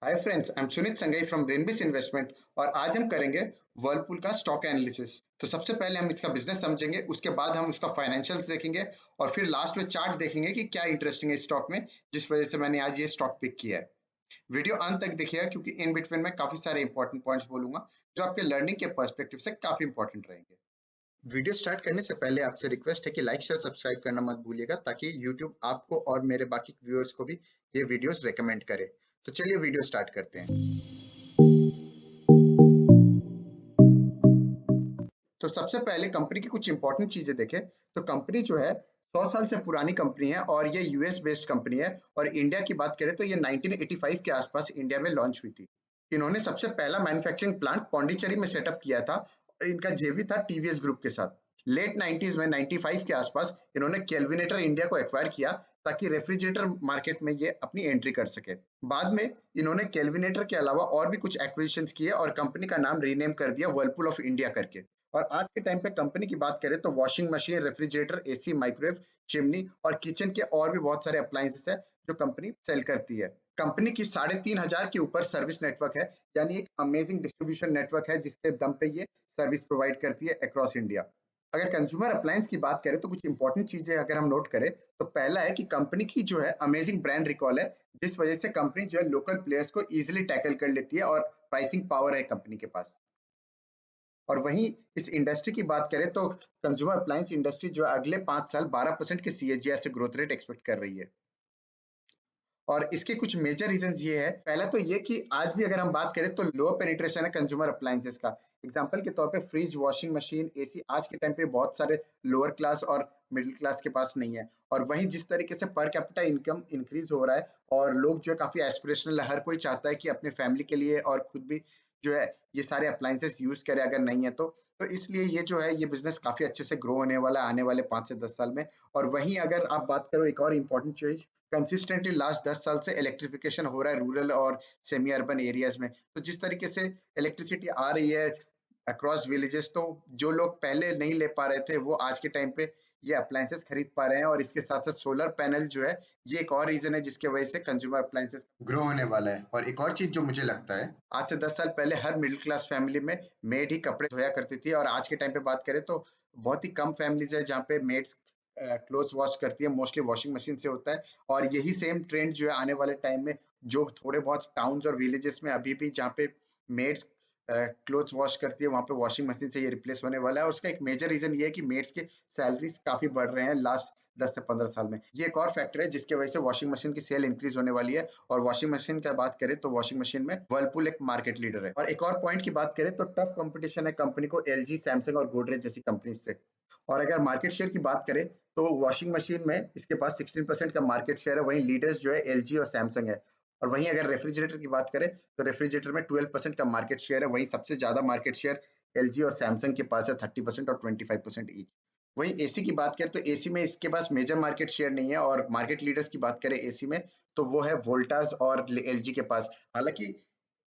Hi friends, I am Sunit Sangai from Brainbiz investment और आज हम करेंगे वर्लपूल का स्टॉक एनालिसिस। तो सबसे पहले हम इसका बिजनेस समझेंगे, उसके बाद हम उसका फाइनेंशियल्स देखेंगे और फिर लास्ट में चार्ट देखेंगे कि क्या इंटरेस्टिंग है स्टॉक में, जिस वजह से मैंने आज ये स्टॉक पिक किया है। वीडियो अंत तक देखिएगा क्योंकि इन बिटवीन में काफी सारे इंपॉर्टेंट पॉइंट्स बोलूंगा जो आपके लर्निंग के पर्सपेक्टिव से काफी इंपॉर्टेंट रहेंगे। वीडियो स्टार्ट करने से पहले आपसे रिक्वेस्ट है कि लाइक शेयर सब्सक्राइब करना मत भूलिएगा ताकि यूट्यूब आपको और मेरे बाकी व्यूअर्स को भी ये वीडियोस रेकमेंड करे। तो चलिए वीडियो स्टार्ट करते हैं। तो सबसे पहले कंपनी की कुछ इंपॉर्टेंट चीजें देखें। तो कंपनी जो है 100 साल से पुरानी कंपनी है और ये यूएस बेस्ड कंपनी है। और इंडिया की बात करें तो ये 1985 के आसपास इंडिया में लॉन्च हुई थी। इन्होंने सबसे पहला मैन्युफैक्चरिंग प्लांट पौंडीचेरी में सेटअप किया था और इनका जेवी था टीवीएस ग्रुप के साथ। लेट 90s में 95 के आसपास इन्होंने केल्विनेटर इंडिया को एक्वायर किया ताकि रेफ्रिजरेटर मार्केट में ये अपनी एंट्री कर सके। बाद में इन्होंने केल्विनेटर के अलावा और भी कुछ एक्विजिशंस किए और कंपनी का नाम रीनेम कर दिया वर्लपूल ऑफ इंडिया करके। और आज के टाइम पे कंपनी की बात करें तो washing machine, refrigerator, AC, microwave, chimney और किचन के और भी बहुत सारे अप्लायंसेस है जो कंपनी सेल करती है। कंपनी की 3,500 के ऊपर सर्विस नेटवर्क है, यानी एक अमेजिंग डिस्ट्रीब्यूशन नेटवर्क है जिसके दम पे ये सर्विस प्रोवाइड करती है अक्रॉस इंडिया। अगर कंज्यूमर अप्लायंस की बात करें तो कुछ इंपॉर्टेंट चीजें अगर हम नोट करें तो पहला है कि कंपनी की जो है अमेजिंग ब्रांड रिकॉल है, जिस वजह से कंपनी जो है लोकल प्लेयर्स को इजीली टैकल कर लेती है और प्राइसिंग पावर है कंपनी के पास। और वहीं इस इंडस्ट्री की बात करें तो कंज्यूमर अप्लायंस इंडस्ट्री जो है अगले 5 साल 12% के सीएजीआर से ग्रोथ रेट एक्सपेक्ट कर रही है। और इसके कुछ मेजर रीजंस ये है। पहला तो ये कि आज भी अगर हम बात करें तो लोअर पेनिट्रेशन है कंज्यूमर अप्लायंसेस का। एग्जांपल के तौर पे फ्रिज, वॉशिंग मशीन, एसी आज के टाइम पे बहुत सारे लोअर क्लास और मिडिल क्लास के पास नहीं है। और वहीं जिस तरीके से पर कैपिटा इनकम इंक्रीज हो रहा है और लोग जो है काफी एस्पिरेशनल है, हर कोई चाहता है कि अपने फैमिली के लिए और खुद भी जो है ये सारे अप्लायंसेस यूज करे अगर नहीं है तो इसलिए ये जो है ये बिजनेस काफी अच्छे से ग्रो होने वाला है आने वाले 5 से 10 साल में। और वहीं अगर आप बात करो एक और इम्पोर्टेंट चीज, कंसिस्टेंटली लास्ट 10 साल से इलेक्ट्रिफिकेशन हो रहा है रूरल और सेमी अर्बन एरियाज में। तो जिस तरीके से इलेक्ट्रिसिटी आ रही है अक्रॉस विलेजेस, तो जो लोग पहले नहीं ले पा रहे थे वो आज के टाइम पे ये अप्लायंसेस खरीद पा रहे हैं। और इसके साथ साथ सोलर पैनल जो है ये एक और रीजन है जिसके वजह से कंज्यूमर अप्लायंसेस ग्रो होने वाला है। और एक और चीज जो मुझे लगता है, आज से 10 साल पहले हर मिडिल क्लास फैमिली में मेड ही कपड़े धोया करती थी और आज के टाइम पे बात करें तो बहुत ही कम फैमिलीज है जहाँ पे मेड्स क्लोथ्स वॉश करती है, मोस्टली वॉशिंग मशीन से होता है। और यही सेम ट्रेंड जो है आने वाले टाइम में जो थोड़े बहुत टाउन्स और विलेजेस में अभी भी जहाँ पे मेड्स क्लोथ्स वॉश करती है वहाँ पे वॉशिंग मशीन से ये रिप्लेस होने वाला है। और उसका एक मेजर रीजन ये है कि मेड्स के सैलरीज काफी बढ़ रहे हैं लास्ट 10 से 15 साल में। ये एक और फैक्टर है जिसकी वजह से वॉशिंग मशीन की सेल इंक्रीज होने वाली है। और वॉशिंग मशीन की बात करें तो वॉशिंग मशीन में वर्लपूल एक मार्केट लीडर है। और एक और पॉइंट की बात करें तो टफ कंपटीशन है कंपनी को एलजी, सैमसंग और गोदरेज जैसी कंपनी से। और अगर मार्केट शेयर की बात करें तो वॉशिंग मशीन में इसके पास 16% का मार्केट शेयर है, वहीं लीडर्स जो है एलजी और सैमसंग है। और वहीं अगर रेफ्रिजरेटर की बात करें तो रेफ्रिजरेटर में 12% का मार्केट शेयर है, वहीं सबसे ज्यादा मार्केट शेयर एलजी और सैमसंग के पास है, 30% और 25% ईच। वहीं एसी की बात करें तो एसी में इसके पास मेजर मार्केट शेयर नहीं है। और मार्केट लीडर्स की बात करें एसी में तो वो है वोल्टास और एलजी के पास। हालांकि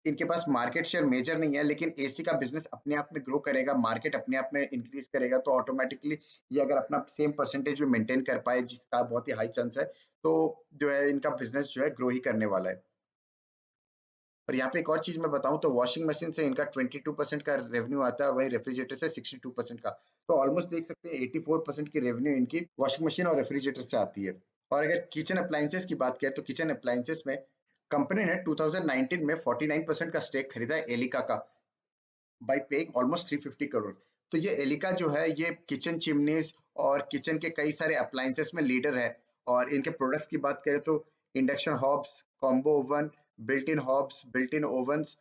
इनके पास मार्केट शेयर मेजर नहीं है, लेकिन एसी का बिजनेस अपने आप में ग्रो करेगा, मार्केट अपने आप में इंक्रीज करेगा तो ऑटोमेटिकली ये अगर अपना सेम परसेंटेज में मेंटेन कर पाए, जिसका बहुत ही हाई चांस है, तो जो है इनका बिजनेस जो है ग्रो ही करने वाला है। और यहाँ पे एक और चीज मैं बताऊं तो वॉशिंग मशीन से इनका 22% का रेवेन्यू आता है, वहीं रेफ्रिजरेटर से 62% का। तो ऑलमोस्ट देख सकते हैं 84% की रेवेन्यू इनकी वॉशिंग मशीन और रेफ्रिजरेटर से आती है। और अगर किचन अप्लायंसेस की बात करें तो किचन अप्लायंसेस में कंपनी ने 2019 में 49% का स्टेक खरीदा है एलिका का, बाय पेइंग ऑलमोस्ट 350 करोड़। तो ये एलिका जो है ये किचन चिमनीज और किचन के कई सारे अप्लायंसेस में लीडर है। और इनके प्रोडक्ट्स की बात करें तो induction hobs, combo oven, built in hobs, built in ovens,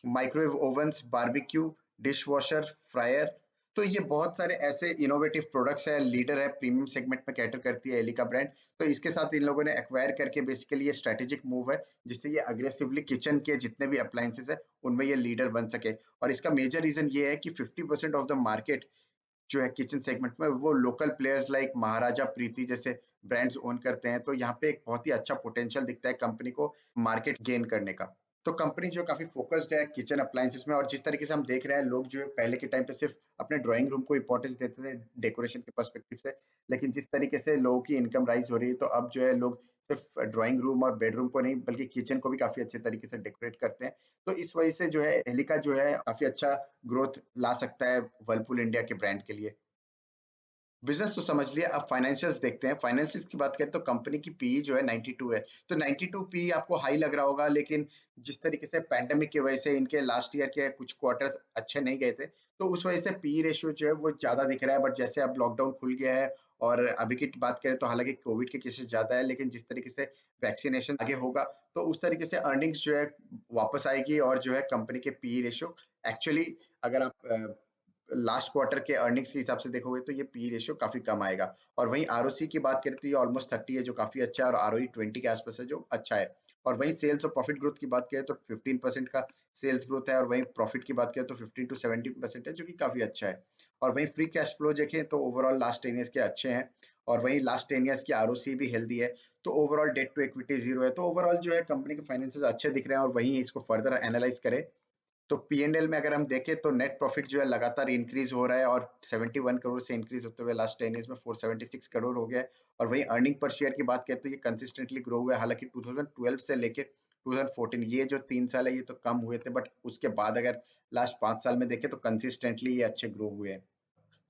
microwave ovens, barbecue, dishwasher, fryer. तो ये बहुत सारे ऐसे इनोवेटिव प्रोडक्ट्स है, लीडर है, प्रीमियम सेगमेंट में कैटर करती है एलिका ब्रांड। तो इसके साथ इन लोगों ने एक्वायर करके बेसिकली ये स्ट्रेटेजिक मूव है जिससे ये अग्रेसिवली किचन के जितने भी अप्लायंसेस है उनमें ये लीडर बन सके। और इसका मेजर रीजन ये है कि 50% ऑफ द मार्केट जो है किचन सेगमेंट में वो लोकल प्लेयर्स लाइक महाराजा, प्रीति जैसे ब्रांड्स ओन करते हैं। तो यहाँ पे एक बहुत ही अच्छा पोटेंशियल दिखता है कंपनी को मार्केट गेन करने का। तो कंपनी जो काफ़ी फ़ोकस्ड है किचन अप्लायंसेस में, और जिस तरीके से हम देख रहे हैं लोग जो है पहले के टाइम पे सिर्फ़ अपने ड्राइंग रूम को इम्पोर्टेंस देते थे डेकोरेशन के पर्सपेक्टिव से, लेकिन जिस तरीके से लोगों की इनकम राइज़ हो रही है तो अब जो है लोग सिर्फ़ ड्राइंग रूम और बेडरूम को नहीं बल्कि किचन को भी काफ़ी अच्छे तरीके से डेकोरेट करते हैं। तो इस वजह से जो है एलिका जो है काफ़ी अच्छा ग्रोथ ला सकता है वर्लपूल इंडिया के ब्रांड के लिए। बिज़नेस तो समझ लिया, अब फाइनेंशियल्स देखते हैं। फाइनेंशियल्स की बात करें तो कंपनी की पीई जो है 92 है। तो 92 पीई आपको हाई लग रहा होगा, लेकिन जिस तरीके से पैंडेमिक की वजह से इनके लास्ट ईयर के कुछ क्वार्टर्स अच्छे नहीं गए थे, तो उस वजह से पीई रेशियो जो है वो ज़्यादा दिख रहा है। बट जैसे अब लॉकडाउन खुल गया है और अभी की बात करें तो हालाँकि कोविड के केसेस ज़्यादा है, लेकिन जिस तरीके से वैक्सीनेशन आगे होगा, तो उस तरीके से अर्निंग्स जो है वापस आएगी और जो है कंपनी के पीई रेशियो एक्चुअली अगर आप लास्ट क्वार्टर के अर्निंग्स के हिसाब से देखोगे तो ये पी रेशियो काफी कम आएगा। और वहीं आरओसी की बात करें तो ये ऑलमोस्ट 30 है जो काफी अच्छा है, और आरओई 20 के आसपास है जो अच्छा है। और वहीं सेल्स और प्रॉफिट ग्रोथ की बात करें तो 15% का सेल्स ग्रोथ है, और वहीं प्रॉफिट की बात करें तो 15 टू 17% है जो कि काफी अच्छा है। और वहीं फ्री कैश फ्लो देखें तो ओवरऑल लास्ट 10 ईयर्स के अच्छे हैं, और वहीं लास्ट 10 ईयर्स की आरओसी भी हेल्दी है। तो overall debt to equity zero है। तो ओवरऑल जो है कंपनी के फाइनेंसेस अच्छे दिख रहे हैं। और वहीं इसको फर्दर एनालाइज करें तो पी&एल में अगर हम देखें तो नेट प्रॉफिट जो है लगातार इंक्रीज हो रहा है, और 71 करोड़ से इंक्रीज होते हुए लास्ट 10 ईयर्स में 476 करोड़ हो गया है। और वहीं अर्निंग पर शेयर की बात करें तो ये कंसिस्टेंटली ग्रो हुआ है। हालांकि 2012 से लेके 2014 ये जो 3 साल है ये तो कम हुए थे, बट उसके बाद अगर लास्ट 5 साल में देखें तो कंसिस्टेंटली ये अच्छे ग्रो हुए हैं।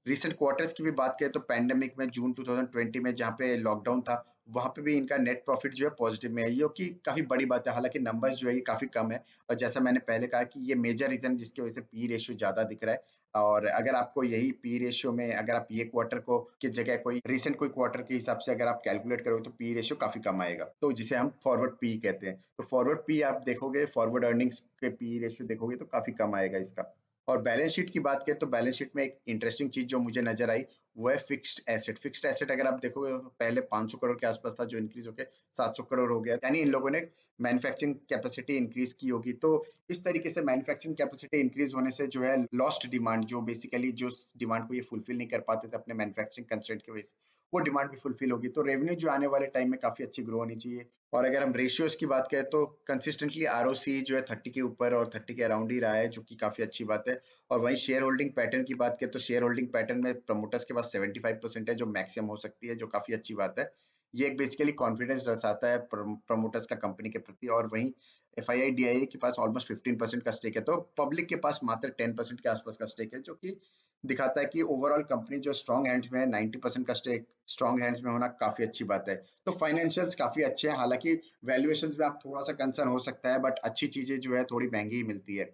रिसेंट क्वार्टर्स की भी बात करें तो पैंडेमिक में जून 2020 में जहाँ पे लॉकडाउन था, वहाँ पे भी इनका नेट प्रॉफिट जो है पॉजिटिव में है, जो कि काफ़ी बड़ी बात है। हालाँकि नंबर्स जो है ये काफ़ी कम है, और जैसा मैंने पहले कहा कि ये मेजर रीज़न जिसकी वज़ह से पी रेशियो ज़्यादा दिख रहा है। और अगर आपको यही पी रेशियो में अगर आप ये क्वार्टर को की जगह कोई रिसेंट कोई क्वार्टर के हिसाब से अगर आप कैलकुलेट करोगे तो पी रेशियो काफ़ी कम आएगा। तो जिसे हम फॉरवर्ड पी कहते हैं। तो फॉरवर्ड पी आप देखोगे, फॉरवर्ड अर्निंग्स के पी रेशियो देखोगे तो काफ़ी कम आएगा इसका। और बैलेंस शीट की बात करें तो बैलेंस शीट में एक इंटरेस्टिंग चीज जो मुझे नजर आई वो है फिक्स्ड एसेट। फिक्स्ड एसेट अगर आप देखोगे तो पहले 500 करोड़ के आसपास था जो इंक्रीज होकर 700 करोड़ हो गया, यानी इन लोगों ने मैन्युफैक्चरिंग कैपेसिटी इंक्रीज की होगी। तो इस तरीके से मैन्युफैक्चरिंग कैपेसिटी इंक्रीज होने से जो है लॉस्ट डिमांड, जो बेसिकली जो डिमांड को ये फुलफिल नहीं कर पाते थे अपने मैन्युफैक्चरिंग कंस्ट्रेंट की वजह से, वो डिमांड भी फुलफिल होगी। तो रेवेन्यू जो आने वाले टाइम में काफी अच्छी ग्रो होनी चाहिए। और अगर हम रेशियोज की बात करें तो कंसिस्टेंटली आरओसी जो है 30 के ऊपर और 30 के अराउंड ही रहा है, जो कि काफी अच्छी बात है। और वहीं शेयर होल्डिंग पैटर्न की बात करें तो शेयर होल्डिंग पैटर्न में प्रमोटर्स के पास 75% है जो मैक्सिमम हो सकती है, जो काफी अच्छी बात है। ये एक बेसिकली कॉन्फिडेंस दर्शाता है प्रमोटर्स का कंपनी के प्रति। और वहीं एफआईआई डीआईए के पास ऑलमोस्ट 15% का स्टेक है, तो पब्लिक के पास मात्र 10% के आसपास का स्टेक है, जो कि दिखाता है कि ओवरऑल कंपनी जो स्ट्रॉन्ग हैंड्स में है। 90% का स्टेक स्ट्रॉन्ग हैंड्स में होना काफी अच्छी बात है। तो फाइनेंशियल्स काफी अच्छे हैं। हालांकि वैल्यूएशंस में आप थोड़ा सा कंसर्न हो सकता है, बट अच्छी चीजें जो है थोड़ी महंगी ही मिलती है।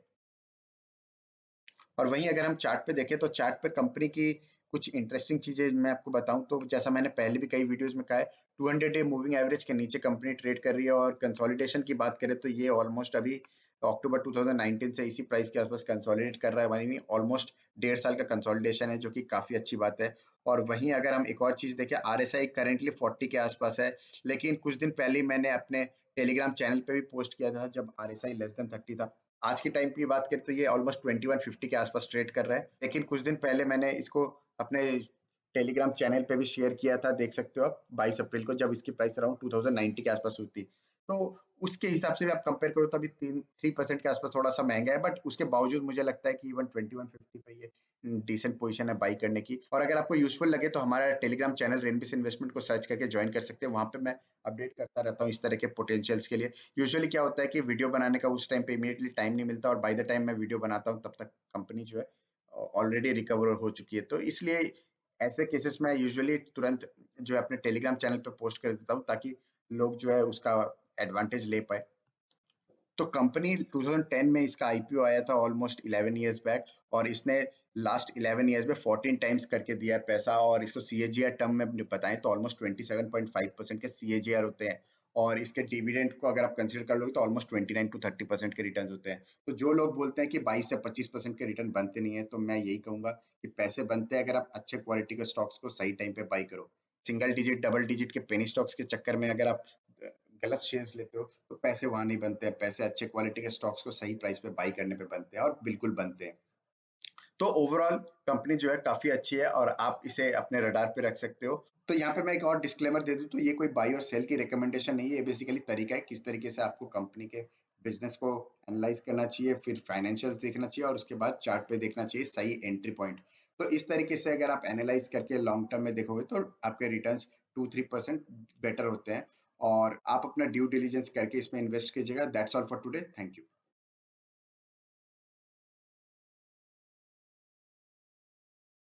और वहीं अगर हम चार्ट पे देखें तो चार्ट पे कंपनी की कुछ इंटरेस्टिंग चीजें मैं आपको बताऊं तो जैसा मैंने पहले भी कई वीडियोस में कहा है, 200 डे मूविंग एवरेज के नीचे कंपनी ट्रेड कर रही है। और कंसोलिडेशन की बात करें तो ये ऑलमोस्ट अभी अक्टूबर 2019 से इसी प्राइस के आसपास कंसोलिडेट कर रहा है, यानी ऑलमोस्ट 1.5 साल का कंसोलिडेशन है, जो कि काफी अच्छी बात है। और वहीं अगर हम एक और चीज देखें, आरएसआई करेंटली 40 के आसपास है, लेकिन कुछ दिन पहले मैंने अपने टेलीग्राम चैनल पे भी पोस्ट किया था जब आरएसआई लेस देन 30 था। आज के टाइम की बात करें तो ये ऑलमोस्ट 2150 के आसपास ट्रेड कर रहा है, लेकिन कुछ दिन पहले मैंने इसको अपने टेलीग्राम चैनल पे भी शेयर किया था, देख सकते हो आप 22 अप्रैल को, जब इसकी प्राइस अराउंड 2090 के आसपास हुई थी। तो उसके हिसाब से भी आप कंपेयर करो तो अभी 3% के आसपास थोड़ा सा महंगा है, बट उसके बावजूद मुझे लगता है कि इवन 2150 पे ये डिसेंट पोजीशन है बाई करने की। और अगर आपको यूजफुल लगे तो हमारा टेलीग्राम चैनल रेनबिस इन्वेस्टमेंट को सर्च करके ज्वाइन कर सकते हैं। वहां पे मैं अपडेट करता रहता हूँ इस तरह के पोटेंशियल्स के लिए। यूजुअली क्या होता है कि वीडियो बनाने का उस टाइम पे इमीडिएटली टाइम नहीं मिलता, और बाय द टाइम मैं वीडियो बनाता हूँ तब तक कंपनी जो है ऑलरेडी रिकवर हो चुकी है। तो इसलिए ऐसे केसेस में यूजुअली तुरंत जो है अपने टेलीग्राम चैनल पे पोस्ट कर देता हूँ, ताकि लोग जो है उसका एडवांटेज ले पाए। तो कंपनी 2010 में इसका आईपीओ आया था ऑलमोस्ट 11 इयर्स बैक, और इसने लास्ट 11 इयर्स में 14 टाइम्स करके दिया है पैसा। और इसको सीएजीआर टर्म में बताएं तो ऑलमोस्ट 27.5% के सीएजीआर होते हैं। और इसके डिविडेंड को अगर आप कंसीडर कर लोगे तो ऑलमोस्ट 29 टू 30% के रिटर्न होते हैं। तो जो लोग बोलते हैं कि 22 से 25% के रिटर्न बनते नहीं है, तो मैं यही कहूंगा कि पैसे बनते हैं अगर आप अच्छे क्वालिटी के स्टॉक्स को सही टाइम पे बाई करो। सिंगल डिजिट डबल डिजिट के पेनी स्टॉक्स के चक्कर में अगर आप गलत शेयर्स लेते हो तो पैसे वहां नहीं बनते हैं। पैसे अच्छे क्वालिटी के स्टॉक्स को सही प्राइस पे बाई करने पे बनते हैं, और बिल्कुल बनते हैं। तो ओवरऑल कंपनी जो है काफी अच्छी है, और आप इसे अपने रडार पे रख सकते हो। तो यहाँ पे मैं एक और डिस्क्लेमर दे दूं तो ये कोई बाई और सेल की रिकमेंडेशन नहीं है, ये बेसिकली तरीका है किस तरीके से आपको कंपनी के बिजनेस को एनालाइज करना चाहिए, फिर फाइनेंशियल्स देखना चाहिए और उसके बाद चार्ट पे देखना चाहिए सही एंट्री पॉइंट। तो इस तरीके से अगर आप एनालाइज करके लॉन्ग टर्म में देखोगे तो आपके रिटर्न्स 2-3% बेटर होते हैं, और आप अपना ड्यू डिलीजेंस करके इसमें इन्वेस्ट कीजिएगा। That's all for today, thank you.